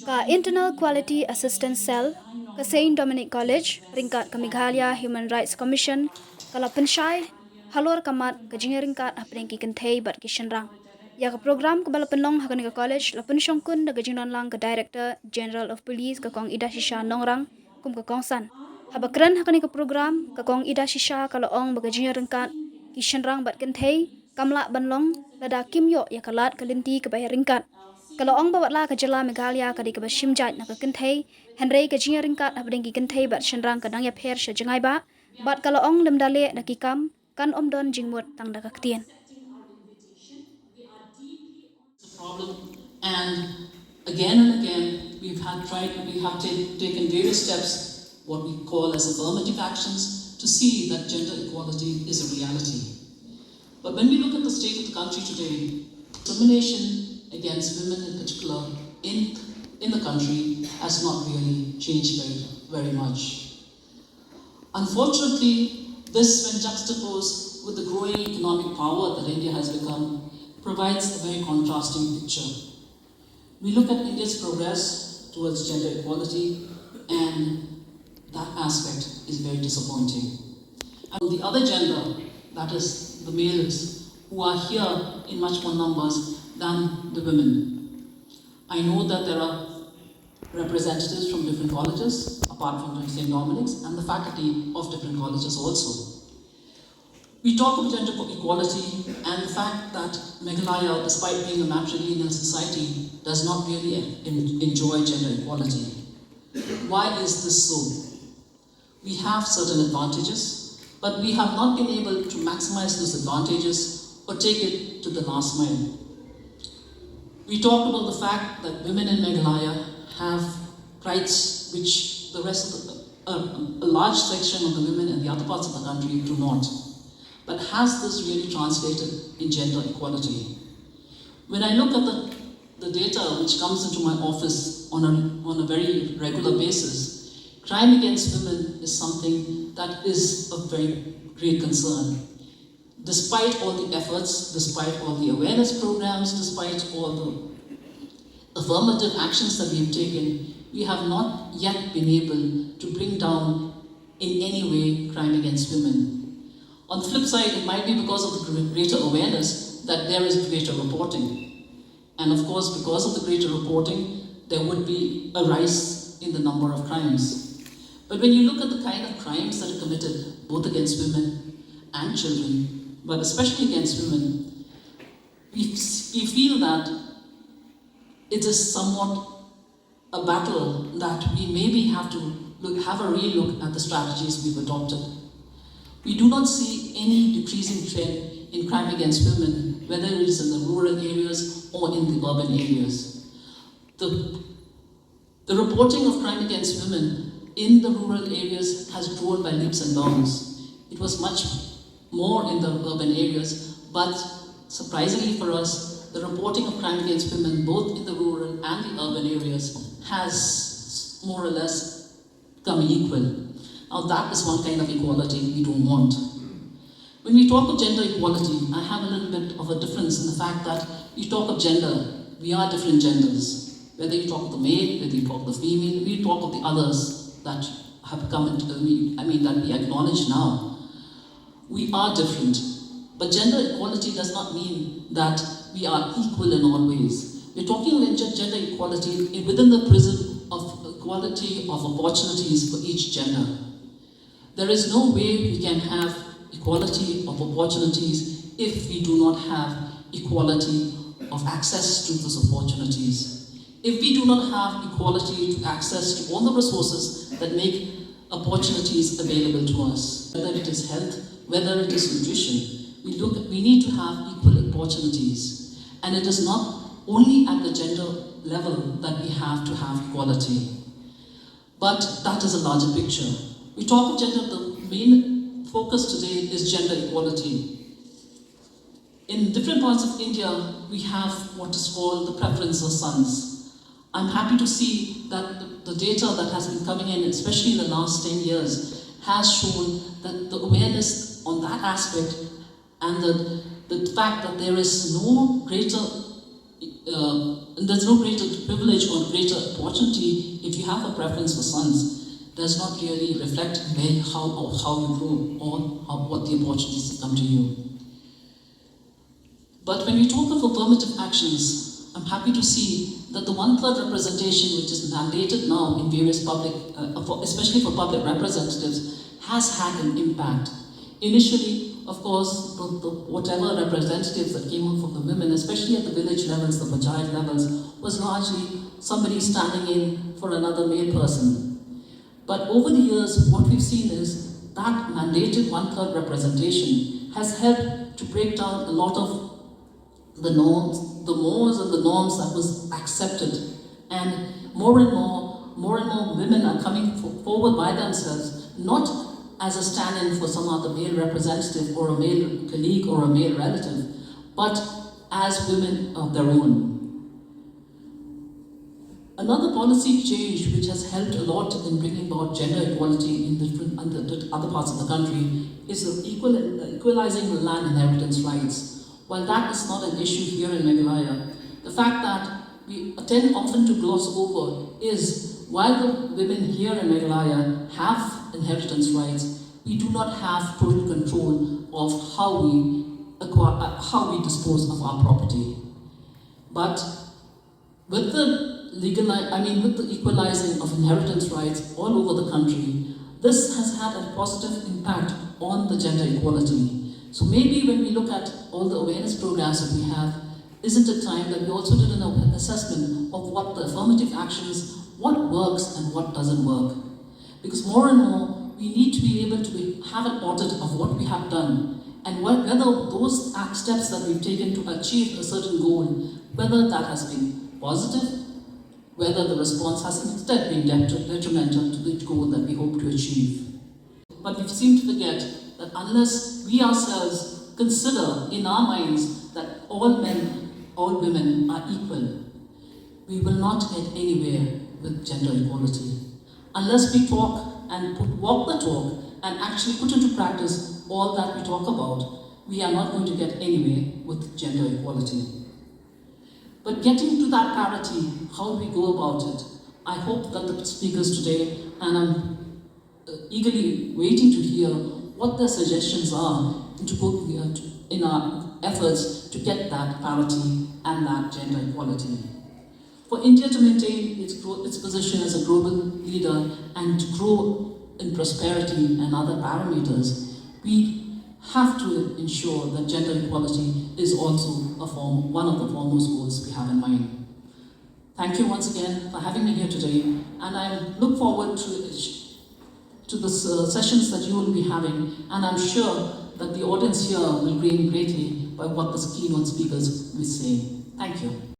ka Internal Quality Assistance Cell, ka Saint Dominic College, ringkat ka Meghalaya Human Rights Commission, ka Lapenshai, halor kamat ka jinga ringkat hapring ki kenthei bat ki shenrang. Ya ka program ka balapenlong hakan ka college, Lapenshong kun da gajinon lang ka Director General of Police ka kong Ida Shisha Nongrang, kum ka kong san. Habakran hakan ka program ka kong Ida Shisha ka loong baga jinga ringkat ki shenrang bat kenthei, kamla banlong, lada kimyo ya kalat kalinti ka bayar ringkat. Kalau ong bawat la ka jela Meghalaya ka di ka bashim jat na ka kenthei, Henry ka jinga ringkat abring ki kenthei bat shenrang ka dang ya pher sha jangai ba, bat kalau ong lem dale na ki kam, kan om don jingmut tang da ka ktien. Problem, and again, we have taken various steps, what we call as affirmative actions, to see that gender equality is a reality. But when we look at the state of the country today, discrimination against women in particular in the country has not really changed very much. Unfortunately, this, when juxtaposed with the growing economic power that India has become, provides a very contrasting picture. We look at India's progress towards gender equality, and that aspect is very disappointing. And the other gender, that is the males, who are here in much more numbers than the women. I know that there are representatives from different colleges, apart from St. Dominic's, and the faculty of different colleges also. We talk of gender equality and the fact that Meghalaya, despite being a matrilineal society, does not really enjoy gender equality. Why is this so? We have certain advantages, but we have not been able to maximize those advantages or take it to the last mile. We talked about the fact that women in Meghalaya have rights which the rest of a large section of the women in the other parts of the country do not. But has this really translated in gender equality? When I look at the data which comes into my office on a very regular basis, crime against women is something that is of very great concern. Despite all the efforts, despite all the awareness programs, despite all the affirmative actions that we've taken, we have not yet been able to bring down in any way crime against women. On the flip side, it might be because of the greater awareness that there is greater reporting. And of course, because of the greater reporting, there would be a rise in the number of crimes. But when you look at the kind of crimes that are committed, both against women and children, but especially against women, we feel that it is somewhat a battle that we maybe have to have a real look at the strategies we've adopted. We do not see any decreasing trend in crime against women, whether it is in the rural areas or in the urban areas. The reporting of crime against women in the rural areas has grown by leaps and bounds. It was much more in the urban areas, but surprisingly for us, the reporting of crime against women both in the rural and the urban areas has more or less come equal. Now that is one kind of equality we don't want. When we talk of gender equality, I have a little bit of a difference in the fact that we talk of gender, we are different genders. Whether you talk of the male, whether you talk of the female, we talk of the others that have come into that we acknowledge now. We are different, but gender equality does not mean that we are equal in all ways. We're talking about gender equality within the prism of equality of opportunities for each gender. There is no way we can have equality of opportunities if we do not have equality of access to those opportunities. If we do not have equality to access to all the resources that make opportunities available to us, whether it is health, whether it is nutrition, we need to have equal opportunities. And it is not only at the gender level that we have to have equality, but that is a larger picture. We talk of gender, the main focus today is gender equality. In different parts of India, we have what is called the preference of sons. I'm happy to see that the data that has been coming in, especially in the last 10 years, has shown that the awareness on that aspect and the fact that there is no greater there's no greater privilege or greater opportunity if you have a preference for sons. Does not really reflect how you grow or what the opportunities that come to you. But when we talk of affirmative actions, I'm happy to see that the 1/3 representation which is mandated now in various public, especially for public representatives, has had an impact. Initially, of course, whatever representatives that came up from the women, especially at the village levels, the panchayat levels, was largely somebody standing in for another male person. But over the years, what we've seen is that mandated 1/3 representation has helped to break down a lot of the norms, the mores and the norms that was accepted. And more and more women are coming forward by themselves, not as a stand-in for some other male representative or a male colleague or a male relative, but as women of their own. Another policy change which has helped a lot in bringing about gender equality in different other parts of the country is equalizing the land inheritance rights. While that is not an issue here in Meghalaya, the fact that we tend often to gloss over is while the women here in Meghalaya have inheritance rights, we do not have total control of how we dispose of our property. But with the equalizing of inheritance rights all over the country, this has had a positive impact on the gender equality. So maybe when we look at all the awareness programs that we have, isn't it time that we also did an assessment of what the affirmative actions, what works and what doesn't work? Because more and more, we need to be able to have an audit of what we have done and whether those steps that we've taken to achieve a certain goal, whether that has been positive, whether the response has instead been detrimental to the goal that we hope to achieve. But we seem to forget that unless we ourselves consider in our minds that all men, all women are equal, we will not get anywhere with gender equality. Unless we talk and walk the talk and actually put into practice all that we talk about, we are not going to get anywhere with gender equality. But getting to that parity, how we go about it, I hope that the speakers today, and I'm eagerly waiting to hear what their suggestions are in our efforts to get that parity and that gender equality. For India to maintain its position as a global leader and to grow in prosperity and other parameters, we have to ensure that gender equality is also one of the foremost goals we have in mind. Thank you once again for having me here today, and I look forward to the sessions that you will be having, and I'm sure that the audience here will gain greatly by what the keynote speakers will say. Thank you.